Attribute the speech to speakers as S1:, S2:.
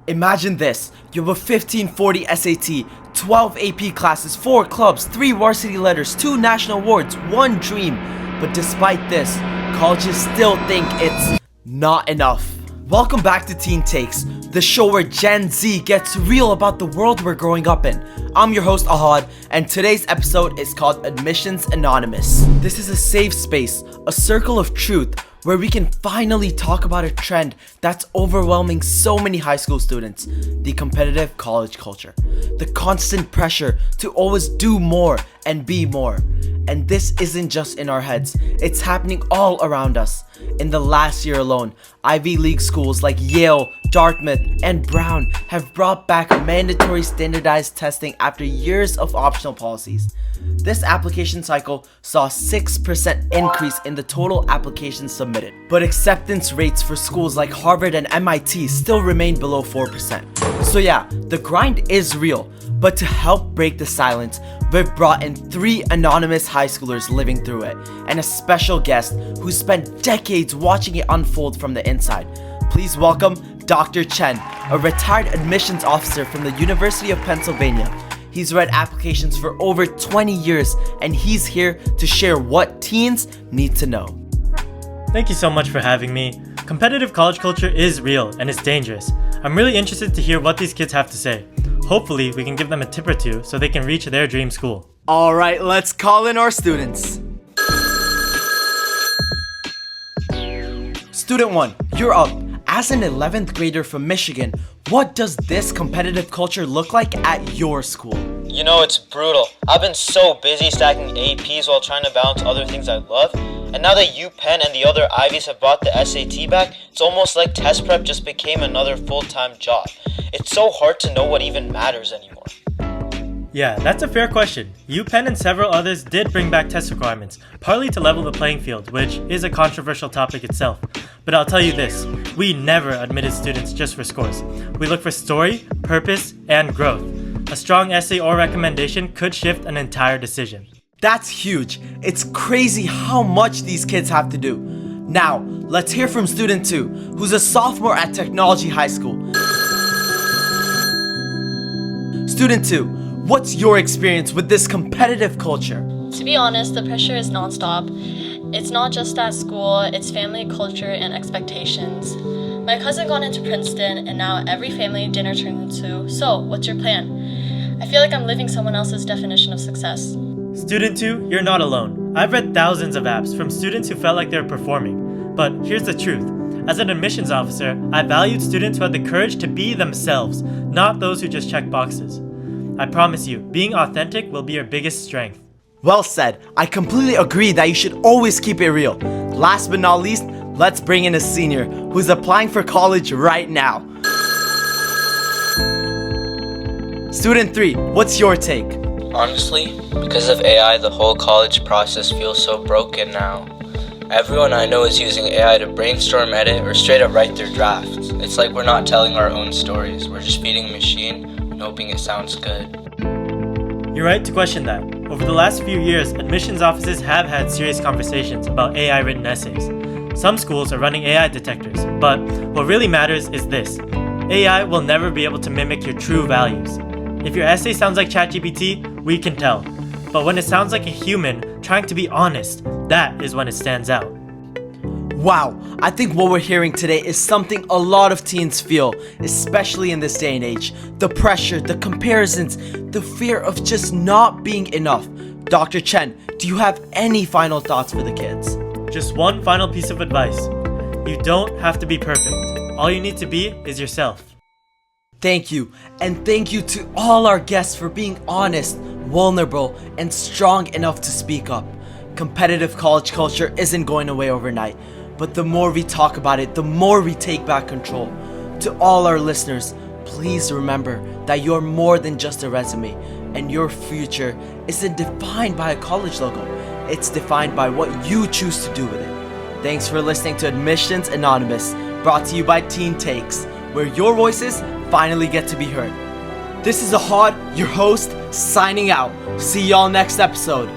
S1: Imagine this, you have a 1540 SAT, 12 AP classes, 4 clubs, 3 varsity letters, 2 national awards, 1 dream. But despite this, colleges still think it's not enough. Welcome back to Teen Takes, the show where Gen Z gets real about the world we're growing up in. I'm your host Aahad, and today's episode is called Admissions Anonymous. This is a safe space, a circle of truth, where we can finally talk about a trend that's overwhelming so many high school students: the competitive college culture. The constant pressure to always do more and be more. And this isn't just in our heads, it's happening all around us. In the last year alone, Ivy League schools like Yale, Dartmouth, and Brown have brought back mandatory standardized testing after years of optional policies. This application cycle saw a 6% increase in the total applications submitted. But acceptance rates for schools like Harvard and MIT still remain below 4%. So yeah, the grind is real. But to help break the silence, we've brought in 3 anonymous high schoolers living through it, and a special guest who spent decades watching it unfold from the inside. Please welcome Dr. Chen, a retired admissions officer from the University of Pennsylvania. He's read applications for over 20 years, and he's here to share what teens need to know.
S2: Thank you so much for having me. Competitive college culture is real and it's dangerous. I'm really interested to hear what these kids have to say. Hopefully, we can give them a tip or two so they can reach their dream school.
S1: Alright, let's call in our students. Student 1, you're up. As an 11th grader from Michigan, what does this competitive culture look like at your school?
S3: You know, it's brutal. I've been so busy stacking APs while trying to balance other things I love. And now that UPenn and the other Ivies have brought the SAT back, it's almost like test prep just became another full-time job. It's so hard to know what even matters anymore.
S2: Yeah, that's a fair question. UPenn and several others did bring back test requirements, partly to level the playing field, which is a controversial topic itself. But I'll tell you this, we never admitted students just for scores. We look for story, purpose, and growth. A strong essay or recommendation could shift an entire decision.
S1: That's huge. It's crazy how much these kids have to do. Now, let's hear from student 2, who's a sophomore at Technology High School. Student 2, what's your experience with this competitive culture?
S4: To be honest, the pressure is nonstop. It's not just at school, it's family culture and expectations. My cousin got into Princeton, and now every family dinner turns into, "So, what's your plan?" I feel like I'm living someone else's definition of success.
S2: Student 2, you're not alone. I've read thousands of apps from students who felt like they were performing. But here's the truth. As an admissions officer, I valued students who had the courage to be themselves, not those who just check boxes. I promise you, being authentic will be your biggest strength.
S1: Well said. I completely agree that you should always keep it real. Last but not least, let's bring in a senior who's applying for college right now. Student 3, what's your take?
S5: Honestly, because of AI, the whole college process feels so broken now. Everyone I know is using AI to brainstorm, edit, or straight up write their drafts. It's like we're not telling our own stories. We're just feeding a machine and hoping it sounds good.
S2: You're right to question that. Over the last few years, admissions offices have had serious conversations about AI-written essays. Some schools are running AI detectors, but what really matters is this. AI will never be able to mimic your true values. If your essay sounds like ChatGPT, we can tell. But when it sounds like a human trying to be honest, that is when it stands out.
S1: Wow, I think what we're hearing today is something a lot of teens feel, especially in this day and age. The pressure, the comparisons, the fear of just not being enough. Dr. Chen, do you have any final thoughts for the kids?
S2: Just one final piece of advice. You don't have to be perfect. All you need to be is yourself.
S1: Thank you, and thank you to all our guests for being honest, vulnerable, and strong enough to speak up. Competitive college culture isn't going away overnight, but the more we talk about it, the more we take back control. To all our listeners, please remember that you're more than just a resume, and your future isn't defined by a college logo. It's defined by what you choose to do with it. Thanks for listening to Admissions Anonymous, brought to you by Teen Takes, where your voices finally get to be heard. This is Aahad, your host, signing out. See y'all next episode.